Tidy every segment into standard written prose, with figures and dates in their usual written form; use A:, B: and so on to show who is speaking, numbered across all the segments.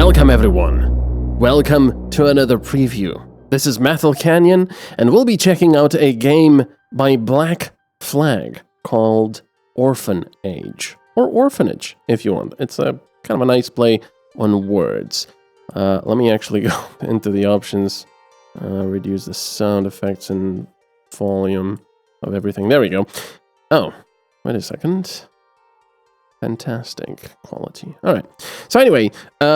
A: Welcome everyone. Welcome to another preview. This is MetalCanyon, and we'll be checking out a game by Black Flag called Orphan Age. Or Orphanage, if you want. It's a kind of a nice play on words. Let me actually go into the options. Reduce the sound effects and volume of everything. There we go. Oh, wait a second. Fantastic quality. All right. So anyway,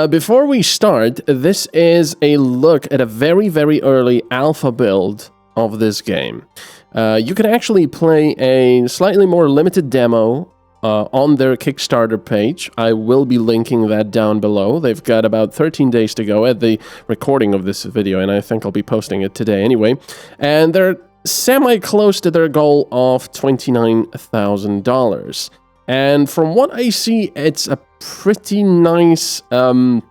A: before we start, this is a look at a very, very early alpha build of this game. You can actually play a slightly more limited demo on their Kickstarter page. I will be linking that down below. They've got about 13 days to go at the recording of this video, and I think I'll be posting it today anyway. And they're semi-close to their goal of $29,000. And from what I see, it's a pretty nice, lots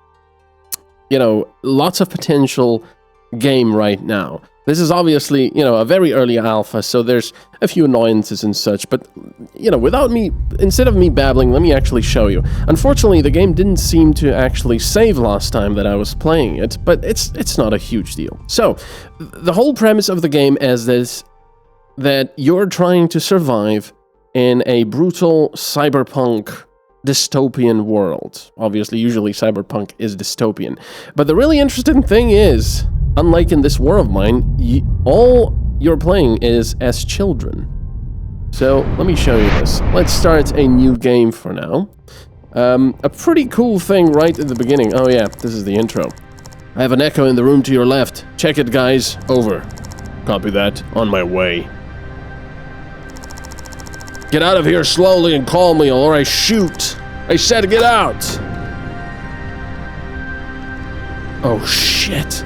A: of potential game right now. This is obviously, a very early alpha, so there's a few annoyances and such, but, instead of me babbling, let me actually show you. Unfortunately, the game didn't seem to actually save last time that I was playing it, but it's not a huge deal. So, the whole premise of the game is this, that you're trying to survive in a brutal cyberpunk dystopian world. Obviously, usually cyberpunk is dystopian. But the really interesting thing is, unlike in this war of mine, all you're playing is as children. So, let me show you this. Let's start a new game for now. A pretty cool thing right at the beginning. Oh yeah, this is the intro. I have an echo in the room to your left. Check it, guys. Over. Copy that. On my way. Get out of here slowly and calmly, or I shoot! I said get out! Oh, shit.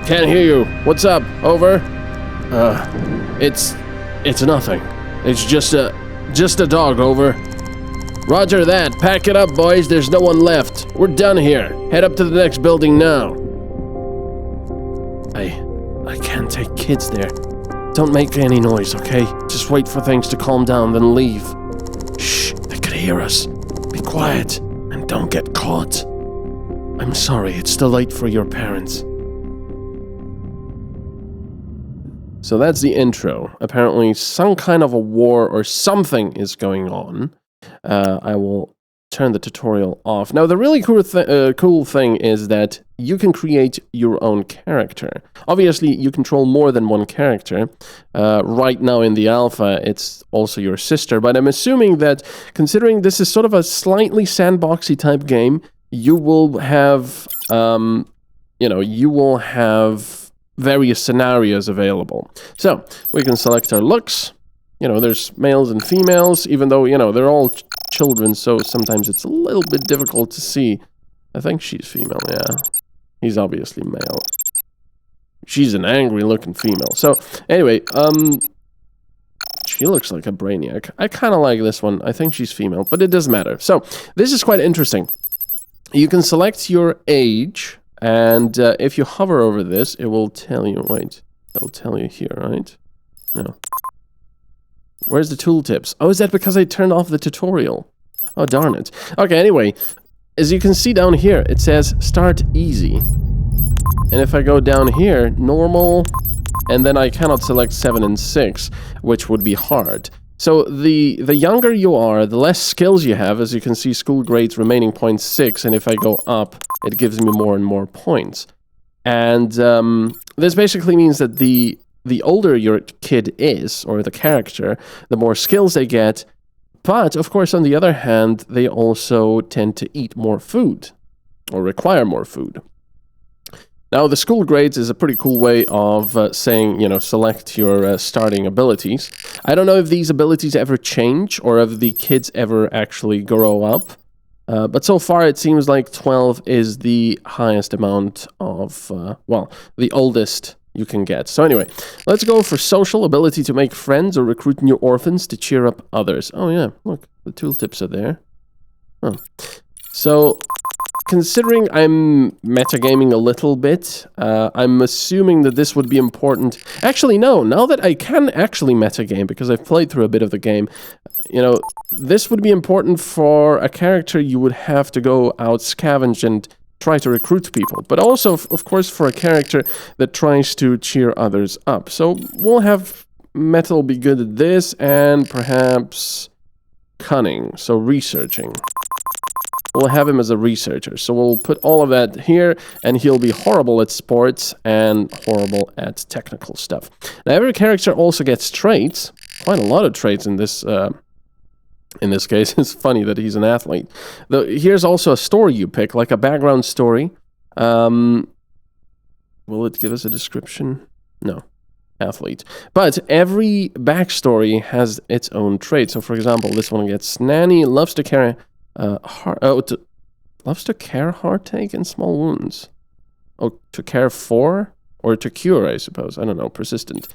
A: Can't hear you. What's up? Over? It's nothing. It's just a dog, over. Roger that. Pack it up, boys. There's no one left. We're done here. Head up to the next building now. I can't take kids there. Don't make any noise, okay? Just wait for things to calm down, then leave. Shh, they could hear us. Be quiet, and don't get caught. I'm sorry, it's still late for your parents. So that's the intro. Apparently some kind of a war or something is going on. I will turn the tutorial off. Now, the really cool thing is that you can create your own character. Obviously, you control more than one character. Right now in the alpha, it's also your sister, but I'm assuming that, considering this is sort of a slightly sandboxy type game, you will have, various scenarios available. So, we can select our looks. There's males and females, even though, they're all children, so sometimes it's a little bit difficult to see. I think she's female, yeah. He's obviously male. She's an angry-looking female. So, anyway, she looks like a brainiac. I kind of like this one. I think she's female, but it doesn't matter. So, this is quite interesting. You can select your age, and if you hover over this, it will tell you, wait, it'll tell you here, right? No. Where's the tooltips? Oh, is that because I turned off the tutorial? Oh, darn it. Okay, anyway, as you can see down here, it says start easy. And if I go down here, normal, and then I cannot select 7 and 6, which would be hard. So the younger you are, the less skills you have. As you can see, school grades remaining 0.6, and if I go up, it gives me more and more points. And this basically means that the older your kid is, or the character, the more skills they get. But, of course, on the other hand, they also tend to eat more food, or require more food. Now, the school grades is a pretty cool way of saying, select your starting abilities. I don't know if these abilities ever change, or if the kids ever actually grow up. But so far, it seems like 12 is the highest amount of, the oldest you can get. So anyway, let's go for social, ability to make friends or recruit new orphans to cheer up others. Oh yeah, look, the tooltips are there. Oh. So, considering I'm metagaming a little bit, I'm assuming that this would be important. Actually, no, now that I can actually metagame, because I've played through a bit of the game, you know, this would be important for a character you would have to go out scavenge and try to recruit people, but also, of course, for a character that tries to cheer others up. So we'll have Metal be good at this, and perhaps cunning, so researching. We'll have him as a researcher, so we'll put all of that here, and he'll be horrible at sports and horrible at technical stuff. Now, every character also gets traits, quite a lot of traits in this case. It's funny that he's an athlete. Though, here's also a story you pick, like a background story. Will it give us a description? No. Athlete. But every backstory has its own trait. So, for example, this one gets nanny, loves to carry loves to care heartache and small wounds. Oh, to care for? Or to cure, I suppose. I don't know. Persistent.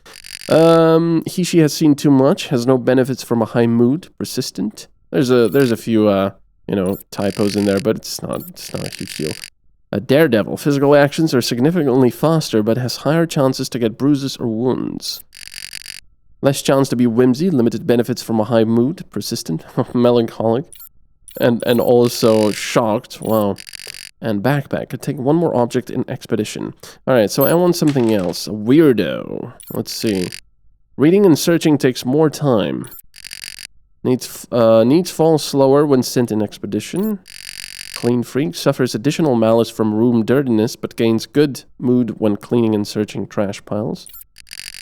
A: She has seen too much, has no benefits from a high mood. Persistent. There's a few, you know, typos in there, but it's not a huge deal. A daredevil. Physical actions are significantly faster, but has higher chances to get bruises or wounds. Less chance to be whimsy. Limited benefits from a high mood. Persistent. Melancholic. And also shocked. Wow. And backpack. Could take one more object in expedition. Alright, so I want something else. A weirdo. Let's see. Reading and searching takes more time. Needs fall slower when sent in expedition. Clean freak. Suffers additional malice from room dirtiness, but gains good mood when cleaning and searching trash piles.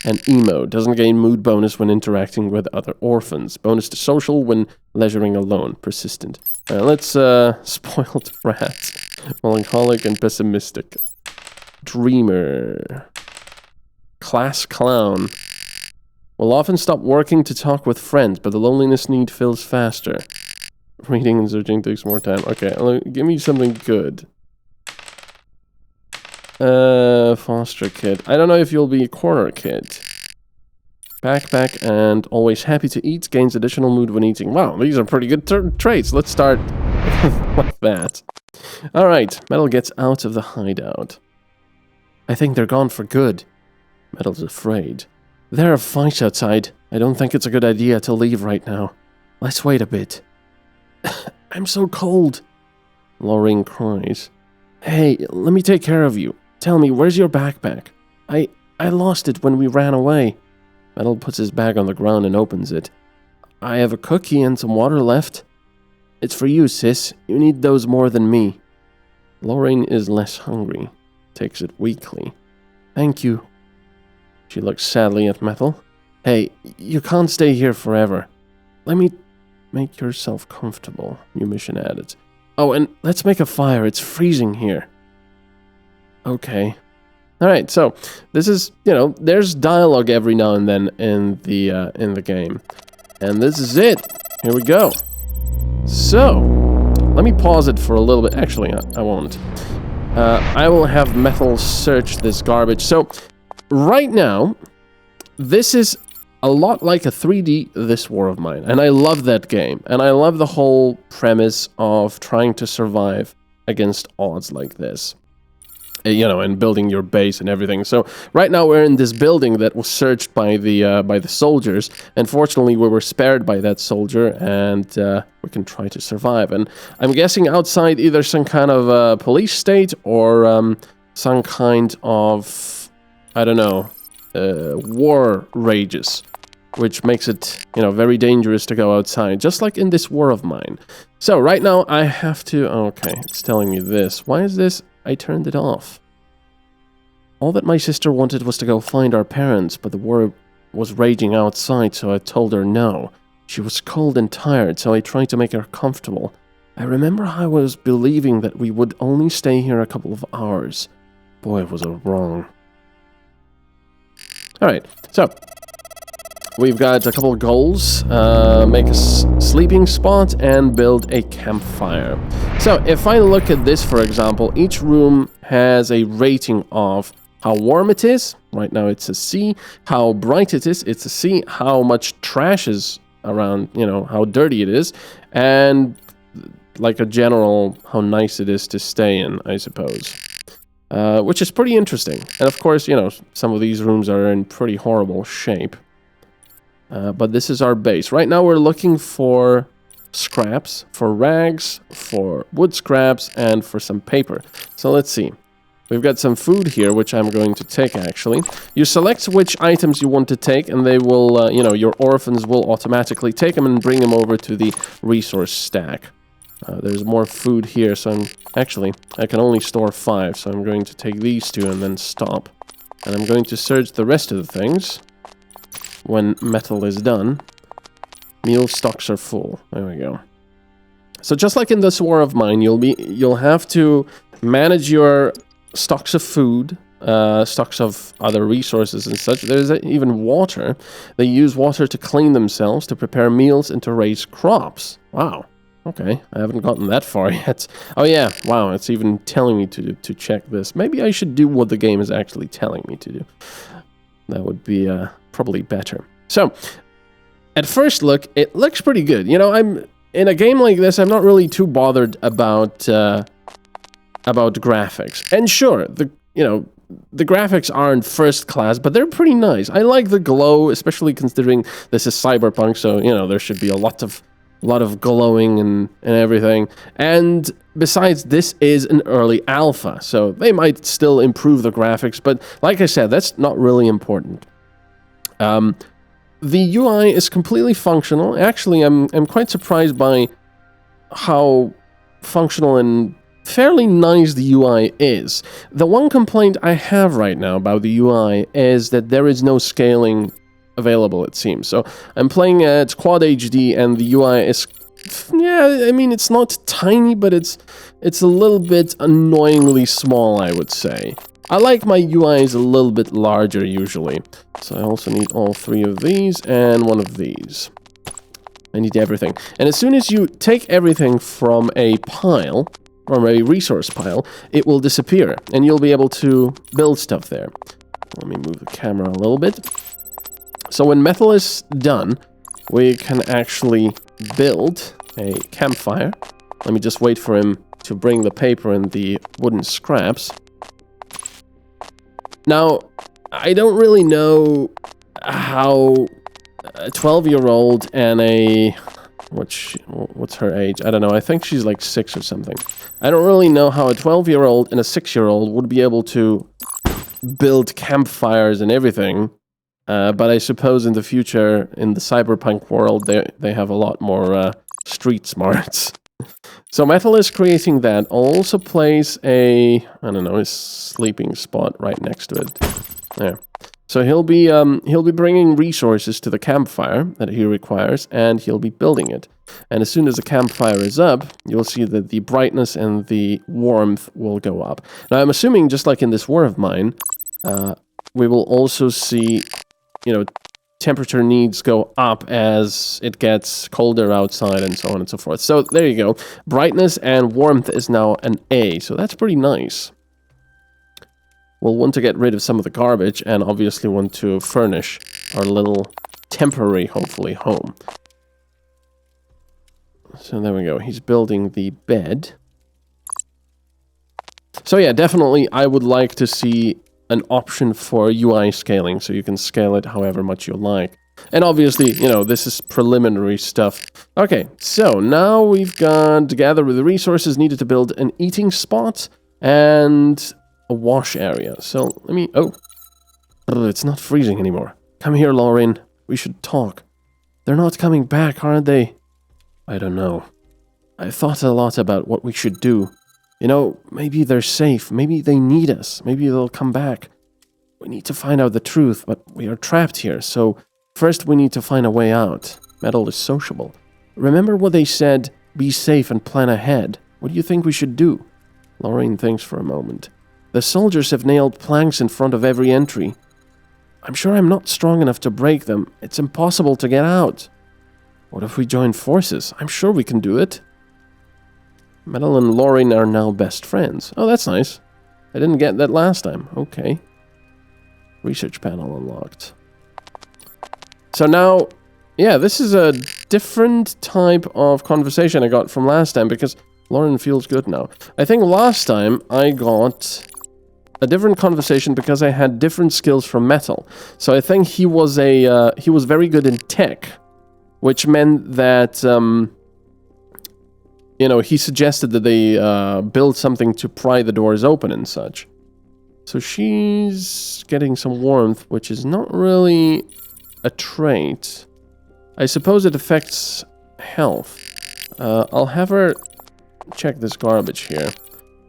A: And emo. Doesn't gain mood bonus when interacting with other orphans. Bonus to social when leisuring alone. Persistent. Let's spoiled brat. Melancholic and pessimistic. Dreamer. Class clown. Will often stop working to talk with friends, but the loneliness need fills faster. Reading and searching takes more time. Okay, give me something good. Foster kid. I don't know if you'll be a corner kid. Backpack and always happy to eat. Gains additional mood when eating. Wow, these are pretty good traits. Let's start like that. Alright, Metal gets out of the hideout. I think they're gone for good. Metal's afraid. There are fights outside. I don't think it's a good idea to leave right now. Let's wait a bit. I'm so cold. Lorraine cries. Hey, let me take care of you. Tell me, where's your backpack? I lost it when we ran away. Metal puts his bag on the ground and opens it. I have a cookie and some water left. It's for you, sis. You need those more than me. Lorraine is less hungry. Takes it weakly. Thank you. She looks sadly at Metal. Hey, you can't stay here forever. Let me make yourself comfortable, new mission added. Oh, and let's make a fire. It's freezing here. Okay. Alright, so this is, you know, there's dialogue every now and then in the game. And this is it. Here we go. So, let me pause it for a little bit. Actually, I won't. I will have Metal search this garbage. So, right now, this is a lot like a 3D This War of Mine. And I love that game. And I love the whole premise of trying to survive against odds like this. You know, and building your base and everything. So right now we're in this building that was searched by the soldiers. Unfortunately, we were spared by that soldier, and we can try to survive. And I'm guessing outside either some kind of police state or some kind of, I don't know, war rages, which makes it, you know, very dangerous to go outside, just like in this War of Mine. So right now I have to, okay, it's telling me this. Why is this? I turned it off. All that my sister wanted was to go find our parents, but the war was raging outside, so I told her no. She was cold and tired, so I tried to make her comfortable. I remember I was believing that we would only stay here a couple of hours. Boy, was I wrong. Alright, so we've got a couple of goals. Make a sleeping spot and build a campfire. So if I look at this, for example, each room has a rating of how warm it is. Right now it's a C. How bright it is, it's a C. How much trash is around, you know, how dirty it is. And like a general how nice it is to stay in, I suppose. Which is pretty interesting. And of course, you know, some of these rooms are in pretty horrible shape. But this is our base. Right now we're looking for scraps, for rags, for wood scraps, and for some paper. So let's see. We've got some food here, which I'm going to take, actually. You select which items you want to take, and they will, you know, your orphans will automatically take them and bring them over to the resource stack. There's more food here, so I can only store 5, so I'm going to take these 2 and then stop. And I'm going to search the rest of the things when metal is done. Meal stocks are full. There we go. So just like in this war of mine, you'll have to manage your stocks of food, stocks of other resources and such. There's even water. They use water to clean themselves, to prepare meals, and to raise crops. Wow. Okay, I haven't gotten that far yet. Oh yeah, wow, it's even telling me to check this. Maybe I should do what the game is actually telling me to do. That would be probably better. So, at first look, it looks pretty good. You know, in a game like this, I'm not really too bothered about graphics. And sure, the graphics aren't first class, but they're pretty nice. I like the glow, especially considering this is Cyberpunk, so you know there should be a lot of glowing and everything. And besides, this is an early alpha, so they might still improve the graphics, but like I said, that's not really important. The UI is completely functional. Actually, I'm quite surprised by how functional and fairly nice the UI is. The one complaint I have right now about the UI is that there is no scaling available, it seems. So I'm playing at Quad HD and the UI is, yeah, I mean, it's not tiny, but it's a little bit annoyingly small, I would say. I like my UIs a little bit larger usually. So I also need all 3 of these and 1 of these. I need everything. And as soon as you take everything from a pile, from a resource pile, it will disappear and you'll be able to build stuff there. Let me move the camera a little bit. So when metal is done, we can actually build a campfire. Let me just wait for him to bring the paper and the wooden scraps. Now, I don't really know how a 12-year-old and a... What's her age? I don't know. I think she's like 6 or something. I don't really know how a 12-year-old and a 6-year-old would be able to build campfires and everything. But I suppose in the future, in the cyberpunk world, they have a lot more street smarts. So Metal is creating that. Also place a, I don't know, a sleeping spot right next to it. There. So he'll be bringing resources to the campfire that he requires, and he'll be building it. And as soon as the campfire is up, you'll see that the brightness and the warmth will go up. Now I'm assuming, just like in this war of mine, we will also see, you know, temperature needs go up as it gets colder outside and so on and so forth. So there you go. Brightness and warmth is now an A, so that's pretty nice. We'll want to get rid of some of the garbage and obviously want to furnish our little temporary, hopefully, home. So there we go. He's building the bed. So yeah, definitely I would like to see an option for UI scaling, so you can scale it however much you like. And obviously, you know, this is preliminary stuff. Okay, so now we've got to gather the resources needed to build an eating spot and a wash area. So let me... Oh, it's not freezing anymore. Come here, Lauren. We should talk. They're not coming back, aren't they? I don't know. I thought a lot about what we should do. You know, maybe they're safe. Maybe they need us. Maybe they'll come back. We need to find out the truth, but we are trapped here. So first we need to find a way out. Metal is sociable. Remember what they said, be safe and plan ahead. What do you think we should do? Lorraine thinks for a moment. The soldiers have nailed planks in front of every entry. I'm sure I'm not strong enough to break them. It's impossible to get out. What if we join forces? I'm sure we can do it. Metal and Lauren are now best friends. Oh, that's nice. I didn't get that last time. Okay. Research panel unlocked. So now, yeah, this is a different type of conversation I got from last time, because Lauren feels good now. I think last time I got a different conversation because I had different skills from Metal. So I think he was very good in tech, which meant that, you know, he suggested that they build something to pry the doors open and such. So she's getting some warmth, which is not really a trait. I suppose it affects health. I'll have her check this garbage here,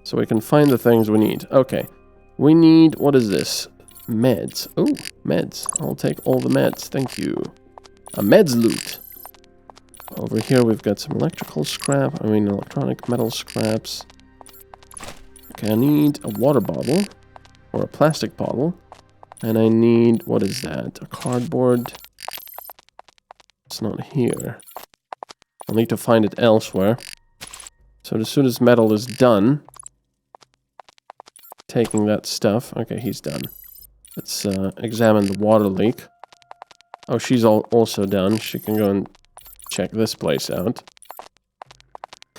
A: so we can find the things we need. Okay. We need, what is this? Meds. Oh, meds. I'll take all the meds, thank you. A meds loot. Over here we've got some electrical scrap, electronic metal scraps. Okay, I need a water bottle, or a plastic bottle. And I need, what is that? A cardboard. It's not here. I'll need to find it elsewhere. So as soon as metal is done, taking that stuff. Okay, he's done. Let's examine the water leak. Oh, she's also done. She can go and check this place out.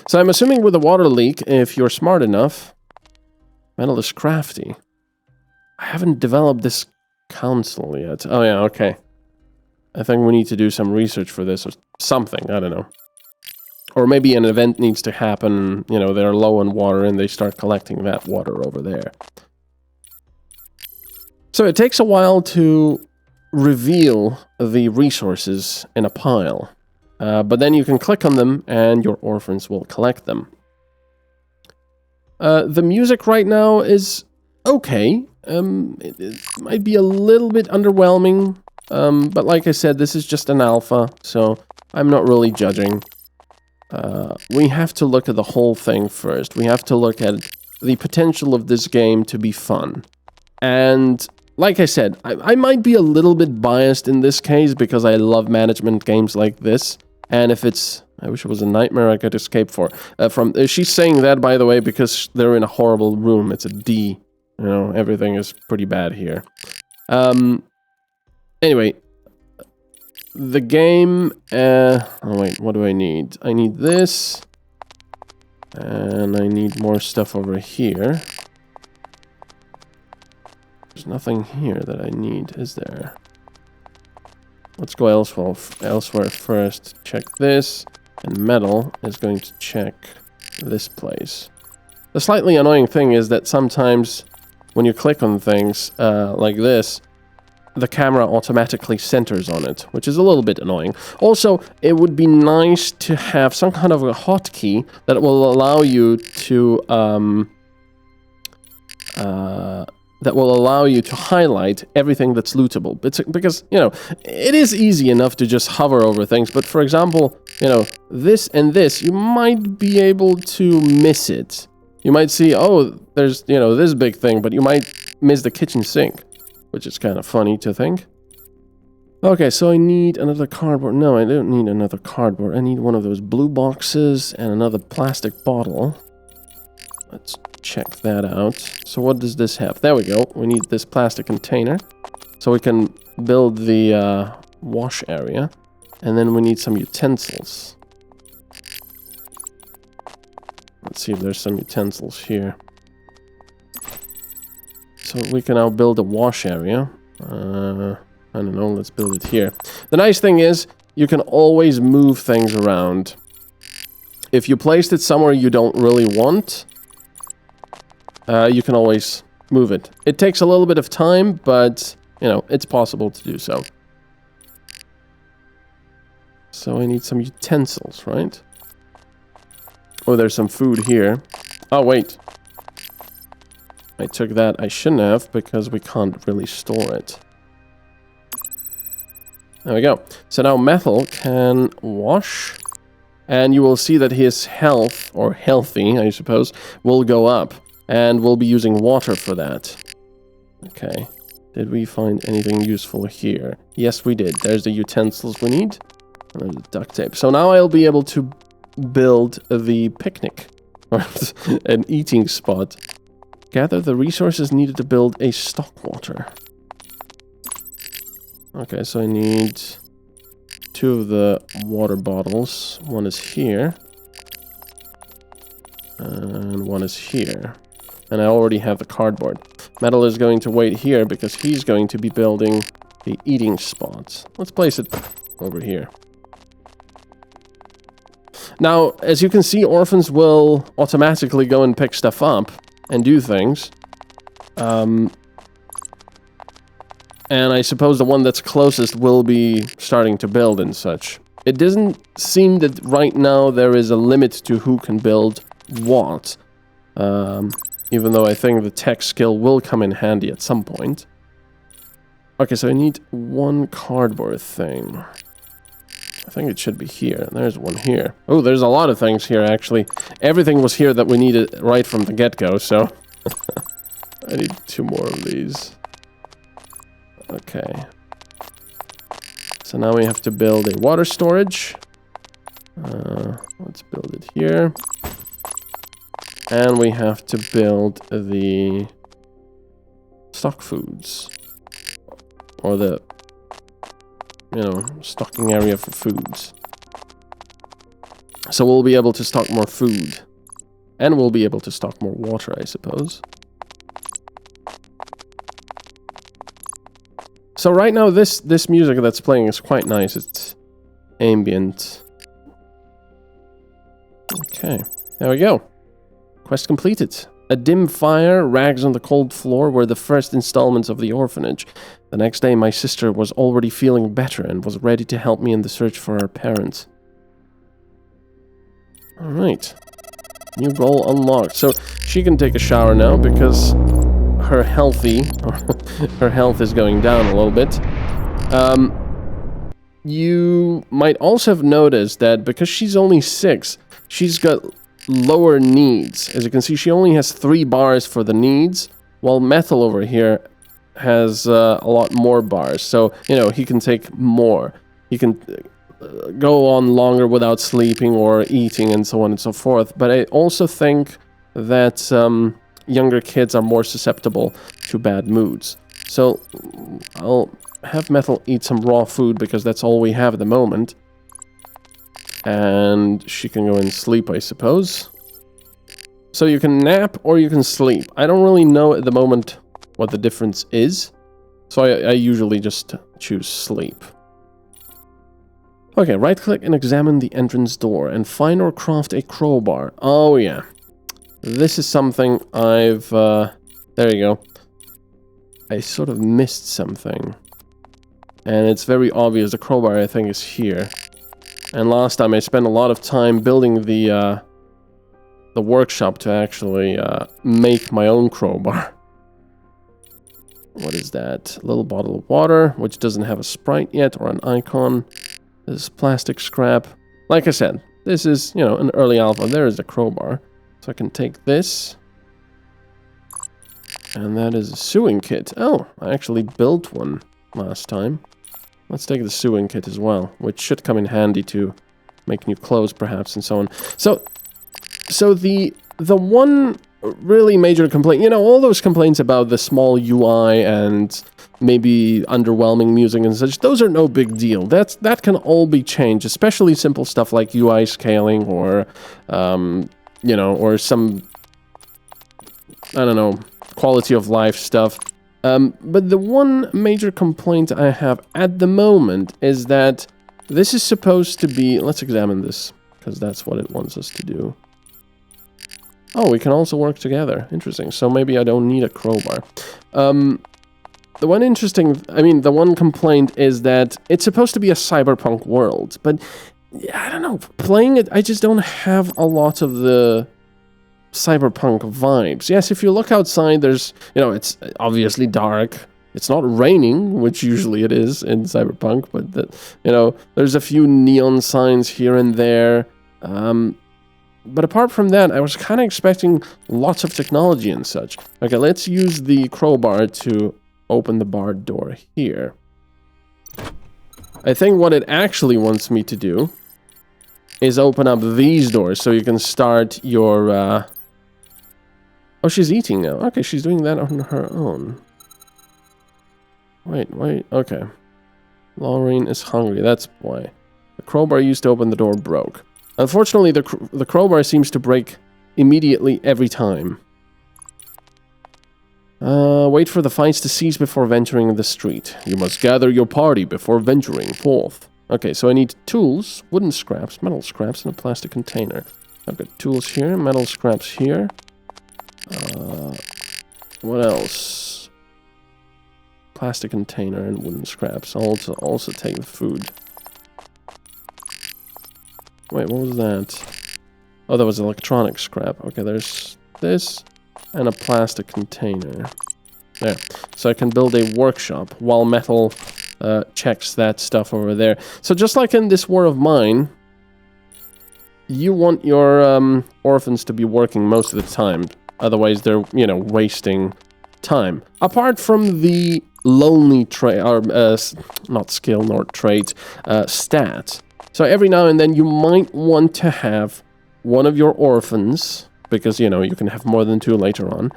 A: So I'm assuming with a water leak, if you're smart enough, metal is crafty. I haven't developed this council yet. Oh yeah, okay. I think we need to do some research for this or something. I don't know. Or maybe an event needs to happen, you know, they're low on water and they start collecting that water over there. So it takes a while to reveal the resources in a pile. But then you can click on them and your orphans will collect them. The music right now is okay. It might be a little bit underwhelming. But like I said, this is just an alpha, so I'm not really judging. We have to look at the whole thing first. We have to look at the potential of this game to be fun. And like I said, I might be a little bit biased in this case because I love management games like this. And if it's... I wish it was a nightmare I could escape for. She's saying that, by the way, because they're in a horrible room. It's a D. You know, everything is pretty bad here. Anyway... The game, oh wait, what do I need? I need this, and I need more stuff over here. There's nothing here that I need, is there? Let's go elsewhere first. Check this, and Metal is going to check this place. The slightly annoying thing is that sometimes when you click on things like this, the camera automatically centers on it, which is a little bit annoying. Also, it would be nice to have some kind of a hotkey that will allow you to highlight everything that's lootable. Because, you know, it is easy enough to just hover over things, but for example, you know, this and this, you might be able to miss it. You might see, oh, there's, you know, this big thing, but you might miss the kitchen sink. Which is kind of funny to think. Okay, so I need another cardboard. No, I don't need another cardboard. I need one of those blue boxes and another plastic bottle. Let's check that out. So what does this have? There we go. We need this plastic container. So we can build the wash area. And then we need some utensils. Let's see if there's some utensils here. So we can now build a wash area. I don't know, let's build it here. The nice thing is, you can always move things around. If you placed it somewhere you don't really want, you can always move it. It takes a little bit of time, but, you know, it's possible to do so. So I need some utensils, right? Oh, there's some food here. Oh, wait. I took that. I shouldn't have, because we can't really store it. There we go. So now Metal can wash, and you will see that his health, or healthy, I suppose, will go up. And we'll be using water for that. Okay. Did we find anything useful here? Yes, we did. There's the utensils we need. And there's the duct tape. So now I'll be able to build the picnic. Or an eating spot. Gather the resources needed to build a stock water. Okay, so I need 2 of the water bottles. One is here. And one is here. And I already have the cardboard. Metal is going to wait here because he's going to be building the eating spot. Let's place it over here. Now, as you can see, orphans will automatically go and pick stuff up and do things. And I suppose the one that's closest will be starting to build and such. It doesn't seem that right now there is a limit to who can build what. Even though I think the tech skill will come in handy at some point. Okay, so I need one cardboard thing. I think it should be here. There's one here. Oh, there's a lot of things here, actually. Everything was here that we needed right from the get-go, so... I need 2 more of these. Okay. So now we have to build a water storage. Let's build it here. And we have to build the stock foods. Or the, you know, stocking area for foods. So we'll be able to stock more food. And we'll be able to stock more water, I suppose. So right now, this music that's playing is quite nice. It's ambient. Okay, there we go. Quest completed. A dim fire, rags on the cold floor were the first installments of the orphanage. The next day, my sister was already feeling better and was ready to help me in the search for our parents. Alright. New goal unlocked. So she can take a shower now because her health is going down a little bit. You might also have noticed that because she's only 6, she's got lower needs. As you can see, she only has 3 bars for the needs, while Metal over here has a lot more bars. So, you know, he can take more. He can go on longer without sleeping or eating and so on and so forth. But I also think that younger kids are more susceptible to bad moods. So I'll have Metal eat some raw food because that's all we have at the moment. And she can go and sleep, I suppose. So you can nap or you can sleep. I don't really know at the moment what the difference is. So I usually just choose sleep. Okay, right-click and examine the entrance door and find or craft a crowbar. Oh, yeah. This is something I've... there you go. I sort of missed something. And it's very obvious. The crowbar, I think, is here. And last time I spent a lot of time building the workshop to actually make my own crowbar. What is that? A little bottle of water, which doesn't have a sprite yet or an icon. This is plastic scrap. Like I said, this is, you know, an early alpha. There is a crowbar. So I can take this. And that is a sewing kit. Oh, I actually built one last time. Let's take the sewing kit as well, which should come in handy to make new clothes, perhaps, and so on. So the one really major complaint, you know, all those complaints about the small UI and maybe underwhelming music and such, those are no big deal. That can all be changed, especially simple stuff like UI scaling or, you know, or some, I don't know, quality of life stuff. But the one major complaint I have at the moment is that this is supposed to be... Let's examine this, because that's what it wants us to do. Oh, we can also work together. Interesting. So maybe I don't need a crowbar. The one complaint is that it's supposed to be a cyberpunk world, but I don't know. Playing it, I just don't have a lot of the cyberpunk vibes. Yes, if you look outside, there's, you know, it's obviously dark. It's not raining, which usually it is in cyberpunk, but you know, there's a few neon signs here and there. But apart from that, I was kind of expecting lots of technology and such. Okay, let's use the crowbar to open the barred door here. I think what it actually wants me to do is open up these doors so you can start your... Oh, she's eating now. Okay, she's doing that on her own. Wait, okay. Laureen is hungry, that's why. crowbar used to open the door broke. Unfortunately, the crowbar seems to break immediately every time. Wait for the fights to cease before venturing the street. You must gather your party before venturing forth. Okay, so I need tools, wooden scraps, metal scraps, and a plastic container. I've got tools here, metal scraps here. What else? Plastic container and wooden scraps. I'll also take the food. Wait, what was that? Oh, that was electronic scrap. Okay, there's this and a plastic container. There. So I can build a workshop while Metal checks that stuff over there. So just like in this War of Mine, you want your orphans to be working most of the time. Otherwise, they're, you know, wasting time. Apart from the lonely trait, or not skill nor trait, stat. So every now and then you might want to have one of your orphans, because, you know, you can have more than 2 later on,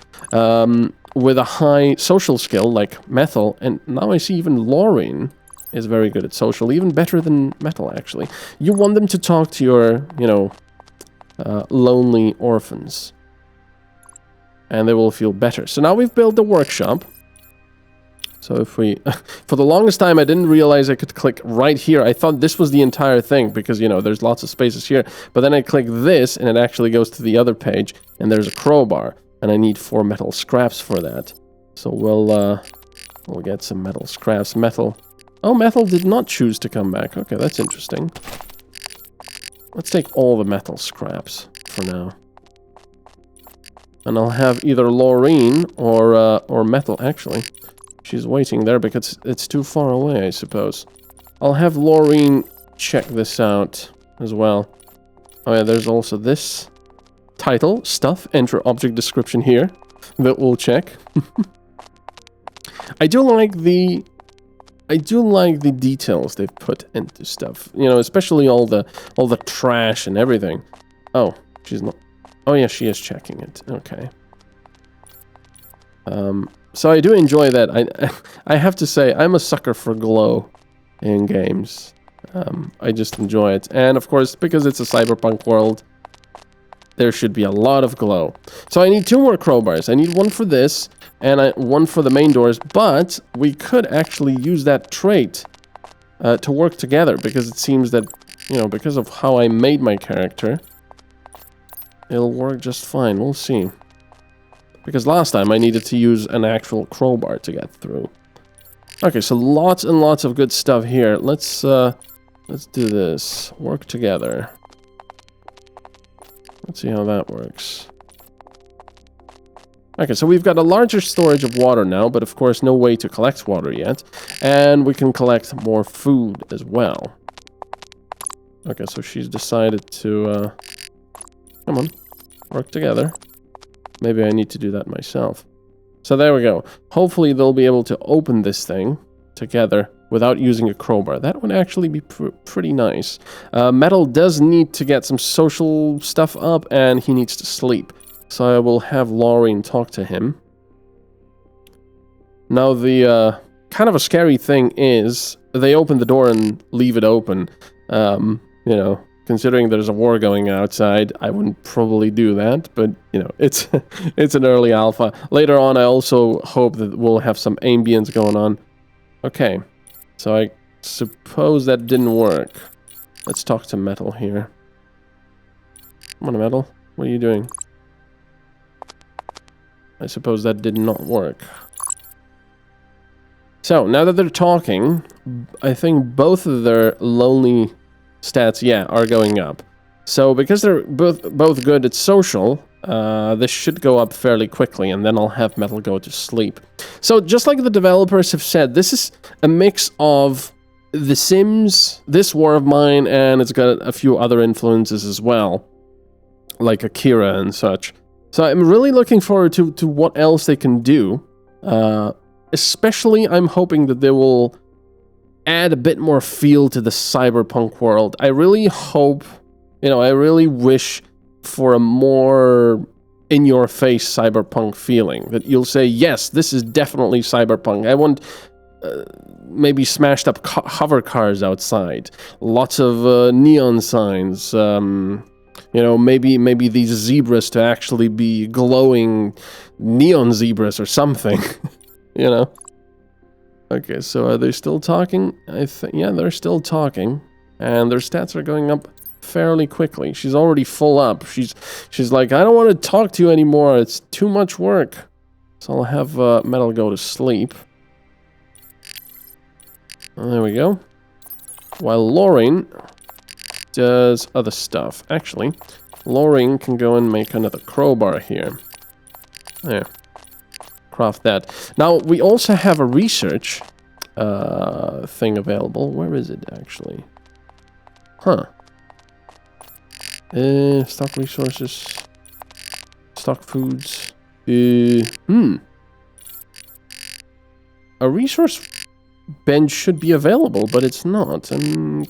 A: with a high social skill like Metal, and now I see even Lauren is very good at social, even better than Metal, actually. You want them to talk to your, you know, lonely orphans. And they will feel better. So now we've built the workshop. So if we... For the longest time, I didn't realize I could click right here. I thought this was the entire thing, because, you know, there's lots of spaces here. But then I click this, and it actually goes to the other page, and there's a crowbar. And I need 4 metal scraps for that. So we'll get some metal scraps. Metal... Oh, Metal did not choose to come back. Okay, that's interesting. Let's take all the metal scraps for now. And I'll have either Laureen or Metal, actually. She's waiting there because it's too far away, I suppose. I'll have Laureen check this out as well. Oh yeah, there's also this title, stuff, enter object description here, that we'll check. I do like the details they've put into stuff. You know, especially all the trash and everything. Oh, she's not. Oh yeah, she is checking it. Okay. So I do enjoy that. I have to say, I'm a sucker for glow in games. I just enjoy it. And of course, because it's a cyberpunk world, there should be a lot of glow. So I need 2 more crowbars. I need one for this, and one for the main doors. But we could actually use that trait to work together, because it seems that, you know, because of how I made my character, it'll work just fine. We'll see. Because last time I needed to use an actual crowbar to get through. Okay, so lots and lots of good stuff here. Let's do this. Work together. Let's see how that works. Okay, so we've got a larger storage of water now, but of course no way to collect water yet. And we can collect more food as well. Okay, so she's decided to... come on, work together. Maybe I need to do that myself. So there we go. Hopefully they'll be able to open this thing together without using a crowbar. That would actually be pretty nice. Metal does need to get some social stuff up, and he needs to sleep. So I will have Lauren talk to him. Now the kind of a scary thing is they open the door and leave it open. You know, considering there's a war going outside, I wouldn't probably do that, but, you know, it's it's an early alpha. Later on, I also hope that we'll have some ambience going on. Okay, so I suppose that didn't work. Let's talk to Metal here. Come on, Metal. What are you doing? I suppose that did not work. So, now that they're talking, I think both of their lonely... stats, yeah, are going up. So because they're both good at social, this should go up fairly quickly, and then I'll have Metal go to sleep. So just like the developers have said, this is a mix of The Sims, this War of Mine, and it's got a few other influences as well, like Akira and such. So I'm really looking forward to what else they can do. Especially, I'm hoping that they will add a bit more feel to the cyberpunk world. I really hope, you know, I really wish for a more in-your-face cyberpunk feeling. That you'll say, yes, this is definitely cyberpunk. I want maybe smashed up hover cars outside, lots of neon signs, you know, maybe these zebras to actually be glowing neon zebras or something, you know. Okay, so are they still talking? Yeah, they're still talking, and their stats are going up fairly quickly. She's already full up. She's like, I don't want to talk to you anymore. It's too much work. So I'll have Metal go to sleep. There we go. While Lauren does other stuff. Actually, Lauren can go and make another crowbar here. There. Craft that. Now, we also have a research thing available. Where is it, actually? Huh. Stock resources. Stock foods. A resource bench should be available, but it's not. I'm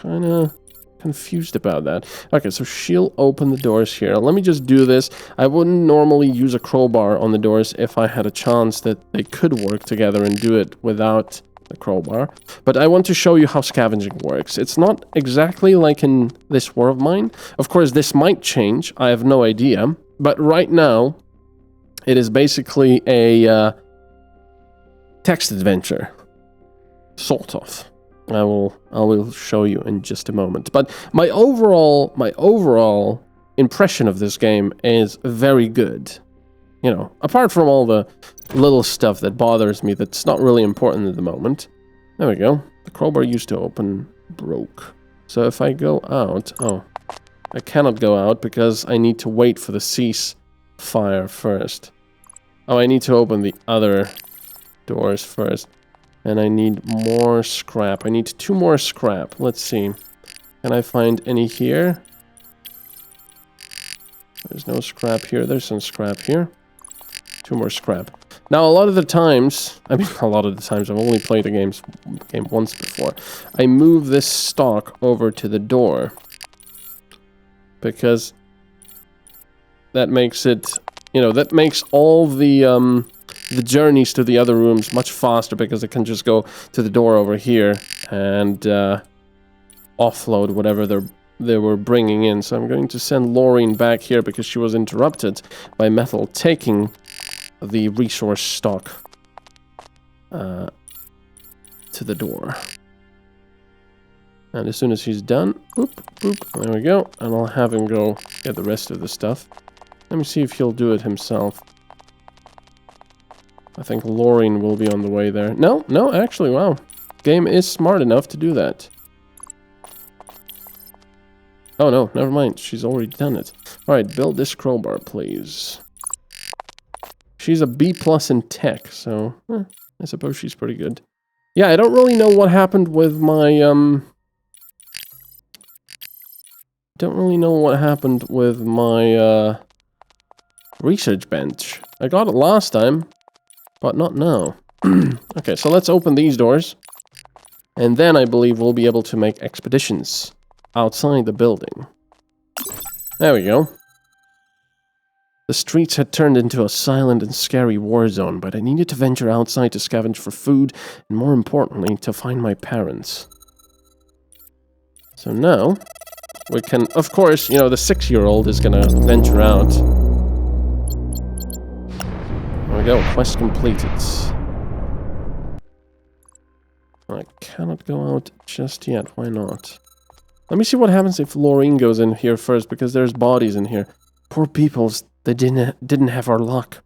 A: kind of confused about that. Okay, so she'll open the doors here. Let me just do this. I wouldn't normally use a crowbar on the doors if I had a chance that they could work together and do it without the crowbar. But I want to show you how scavenging works. It's not exactly like in this war of mine. Of course, this might change. I have no idea. But right now, it is basically a text adventure. Sort of. I will show you in just a moment. But my overall impression of this game is very good. You know, apart from all the little stuff that bothers me that's not really important at the moment. There we go. The crowbar used to open broke. So if I go out, oh, I cannot go out because I need to wait for the ceasefire first. Oh, I need to open the other doors first. And I need more scrap. I need 2 more scrap. Let's see. Can I find any here? There's no scrap here. There's some scrap here. 2 more scrap. Now, a lot of the times, I've only played the game once before. I move this stock over to the door. Because that makes it, you know, that makes all the journeys to the other rooms much faster because it can just go to the door over here and offload whatever they were bringing in. So I'm going to send Lauren back here because she was interrupted by Metal taking the resource stock to the door. And as soon as he's done, boop, boop, there we go. And I'll have him go get the rest of the stuff. Let me see if he'll do it himself. I think Lauren will be on the way there. No, actually, wow. Game is smart enough to do that. Oh, no, never mind. She's already done it. Alright, build this crowbar, please. She's a B+ in tech, so I suppose she's pretty good. Yeah, I don't really know what happened with my, research bench. I got it last time. But not now. Okay, so let's open these doors. And then I believe we'll be able to make expeditions outside the building. There we go. The streets had turned into a silent and scary war zone, but I needed to venture outside to scavenge for food, and more importantly, to find my parents. So now, we can, of course, you know, the 6-year-old is gonna venture out. There we go, quest completed. I cannot go out just yet, why not? Let me see what happens if Lauren goes in here first, because there's bodies in here. Poor peoples, they didn't have our luck.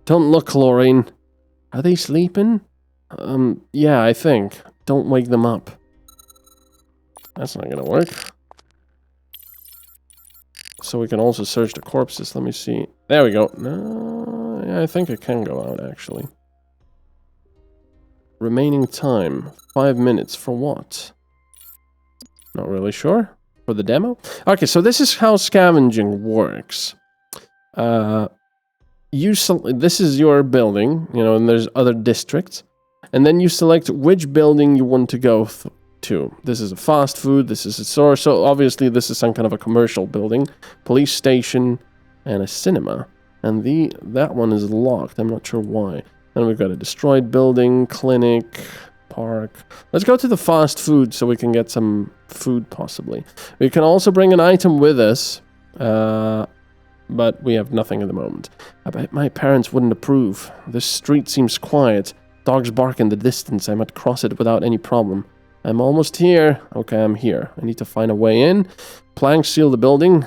A: Don't look, Lauren. Are they sleeping? Yeah, I think. Don't wake them up. That's not gonna work. So we can also search the corpses, let me see. There we go. No, yeah, I think I can go out, actually. Remaining time, 5 minutes. For what? Not really sure. For the demo? Okay, so this is how scavenging works. This is your building, you know, and there's other districts. And then you select which building you want to go to. This is a fast food, this is a store, so obviously this is some kind of a commercial building. Police station, and a cinema. And that one is locked, I'm not sure why. And we've got a destroyed building, clinic, park. Let's go to the fast food so we can get some food, possibly. We can also bring an item with us, but we have nothing at the moment. I bet my parents wouldn't approve. This street seems quiet. Dogs bark in the distance. I might cross it without any problem. I'm almost here. Okay, I'm here. I need to find a way in. Planks seal the building,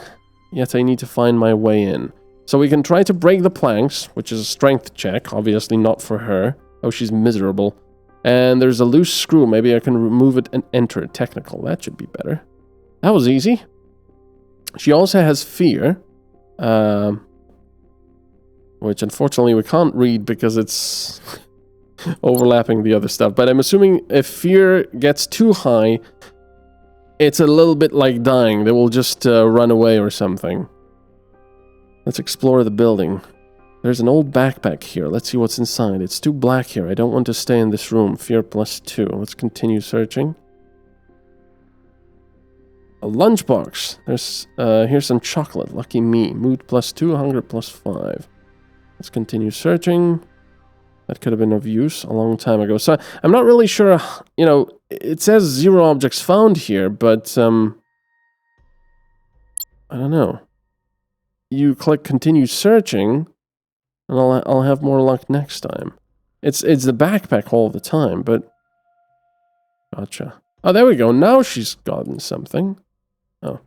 A: yet I need to find my way in. So we can try to break the planks, which is a strength check. Obviously not for her. Oh, she's miserable. And there's a loose screw. Maybe I can remove it and enter it. Technical. That should be better. That was easy. She also has fear. Which unfortunately we can't read because it's overlapping the other stuff. But I'm assuming if fear gets too high, it's a little bit like dying. They will just run away or something. Let's explore the building. There's an old backpack here. Let's see what's inside. It's too black here. I don't want to stay in this room. Fear +2. Let's continue searching. A lunchbox. There's here's some chocolate. Lucky me. Mood +2. Hunger +5. Let's continue searching. That could have been of use a long time ago. So I'm not really sure. You know, it says 0 objects found here, but I don't know. You click continue searching, and I'll have more luck next time. It's the backpack all the time, but gotcha. Oh, there we go. Now she's gotten something. Oh.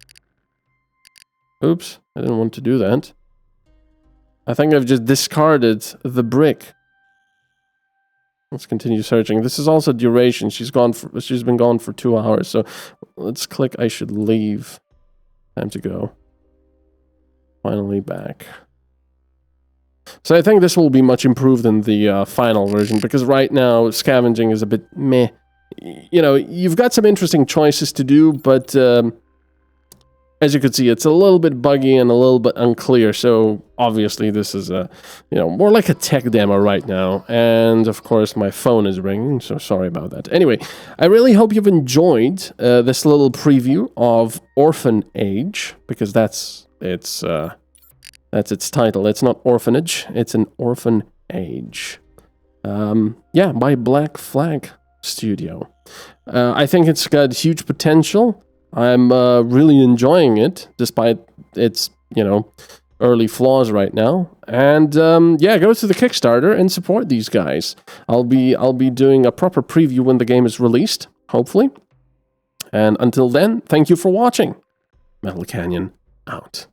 A: Oops, I didn't want to do that. I think I've just discarded the brick. Let's continue searching. This is also duration. She's been gone for 2 hours, so let's click I should leave. Time to go. Finally back. So I think this will be much improved in the final version, because right now scavenging is a bit meh. You know, you've got some interesting choices to do, but as you can see, it's a little bit buggy and a little bit unclear. So obviously this is a, you know, more like a tech demo right now. And of course my phone is ringing, so sorry about that. Anyway, I really hope you've enjoyed this little preview of Orphan Age, because that's its title. It's not Orphanage, it's an Orphan Age. Yeah, by Black Flag Studio. I think it's got huge potential. I'm really enjoying it, despite its, you know, early flaws right now. And yeah, go to the Kickstarter and support these guys. I'll be doing a proper preview when the game is released, hopefully. And until then, thank you for watching. MetalCanyon out.